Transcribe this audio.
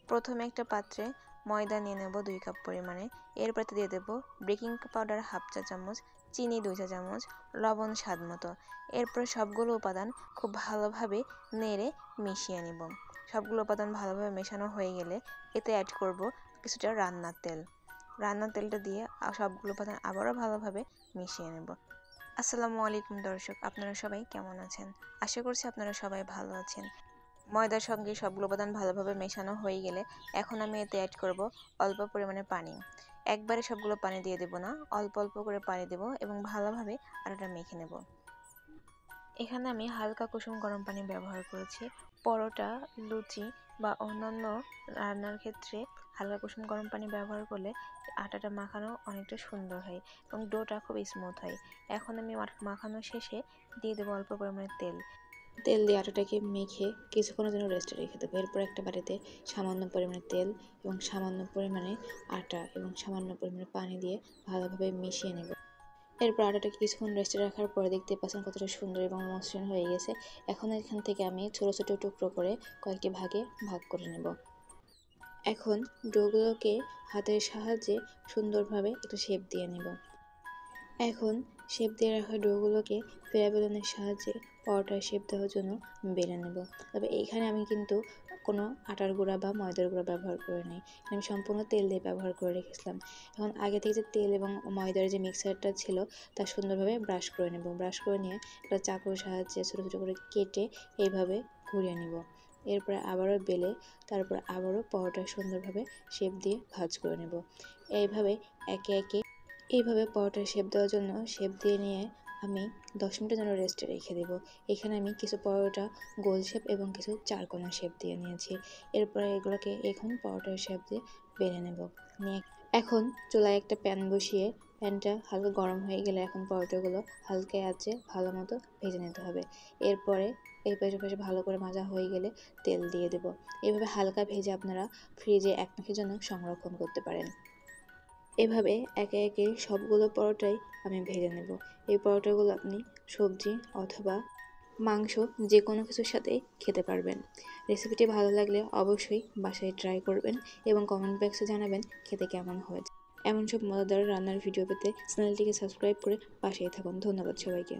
প্রথমে একটা পাত্রে ময়দা নিয়ে নেব 2 কাপ পরিমাণে। এরপরে দিয়ে দেব বেকিং পাউডার 1/2 চা চামচ, চিনি 2 চা চামচ, লবণ স্বাদ মতো। এরপর সবগুলো উপাদান খুব ভালোভাবে নেড়ে মিশিয়ে নিব। সবগুলো উপাদান ভালোভাবে মেশানো হয়ে গেলে এতে অ্যাড করব কিছুটা রান্নার তেল। রান্নার তেলটা দিয়ে সবগুলো উপাদান আবারও ভালোভাবে মিশিয়ে নেব। আসসালামু আলাইকুম দর্শক, আপনারা সবাই কেমন আছেন? আশা করছি আপনারা সবাই ভালো আছেন। ময়দার সঙ্গে সবগুলো উপাদান ভালোভাবে মেশানো হয়ে গেলে এখন আমি এতে অ্যাড করব অল্প পরিমাণে পানি। একবারে সবগুলো পানি দিয়ে দেব না, অল্প অল্প করে পানি দেব এবং ভালোভাবে আটাটা মেখে নেব। এখানে আমি হালকা কুসুম গরম পানি ব্যবহার করেছি। পরোটা, লুচি বা অন্যান্য রান্নার ক্ষেত্রে হালকা কুসুম গরম পানি ব্যবহার করলে আটাটা মাখানো অনেকটা সুন্দর হয় এবং ডোটা খুব স্মুথ হয়। এখন আমি মাখানো শেষে দিয়ে দেবো অল্প পরিমাণে তেল। তেল দিয়ে আটাটাকে মেখে কিছুক্ষণের জন্য রেস্টে রেখে দেবো। এরপর একটা বাটিতে সামান্য পরিমাণে তেল এবং সামান্য পরিমাণে আটা এবং সামান্য পরিমাণে পানি দিয়ে ভালোভাবে মিশিয়ে নেব। এরপর আটাটাকে কিছুক্ষণ রেস্টে রাখার পরে দেখতে পাচ্ছেন কতটা সুন্দর এবং মসৃণ হয়ে গেছে। এখন এখান থেকে আমি ছোটো ছোটো টুকরো করে কয়েকটি ভাগে ভাগ করে নেব। এখন ডোগুলোকে হাতের সাহায্যে সুন্দরভাবে একটা শেপ দিয়ে নেব। এখন শেপ দিয়ে রাখা ডোগুলোকে ফেরা বেলনের সাহায্যে পরোটার শেপ দেওয়ার জন্য বেলে নেব। তবে এইখানে আমি কিন্তু কোনো আটার গুঁড়া বা ময়দার গুঁড়া ব্যবহার করে নিই, আমি সম্পূর্ণ তেল দিয়ে ব্যবহার করে রেখেছিলাম। এখন আগে থেকে যে তেল এবং ময়দার যে মিক্সারটা ছিল তা সুন্দরভাবে ব্রাশ করে নেব। ব্রাশ করে নিয়ে একটা চাকুর সাহায্যে ছোটো ছোটো করে কেটে এইভাবে ঘুরিয়ে নেব। এরপরে আবারও বেলে তারপর আবারও পরোটা সুন্দরভাবে শেপ দিয়ে ভাঁজ করে নেব। এইভাবে একে একে পরোটার শেপ দেওয়ার জন্য শেপ দিয়ে নিয়ে আমি 10 মিনিটের জন্য রেস্টে রেখে দেব। এখানে আমি কিছু পরোটা গোল শেপ এবং কিছু চারকোনা শেপ দিয়ে নিয়েছি। এরপরে এগুলোকে এখন পরোটার শেপ দিয়ে বেলে নেব। নিয়ে এখন চুলায় একটা প্যান বসিয়ে প্যানটা হালকা গরম হয়ে গেলে এখন পরোটাগুলো হালকা আঁচে ভালো মতো ভেজে নিতে হবে। এরপরে এই পাশে পাশে ভালো করে ভাজা হয়ে গেলে তেল দিয়ে দেব। এভাবে হালকা ভেজে আপনারা ফ্রিজে 1 মাসের জন্য সংরক্ষণ করতে পারেন। এভাবে একে একে সবগুলো পরোটাই আমি ভেজে নেব। এই পরোটাগুলো আপনি সবজি অথবা মাংস যে কোনো কিছুর সাথেই খেতে পারবেন। রেসিপিটি ভালো লাগলে অবশ্যই বাসায় ট্রাই করবেন এবং কমেন্ট বক্সে জানাবেন খেতে কেমন হয়েছে। এমন সব মজাদার রান্নার ভিডিও পেতে চ্যানেলটিকে সাবস্ক্রাইব করে পাশেই থাকুন। ধন্যবাদ সবাইকে।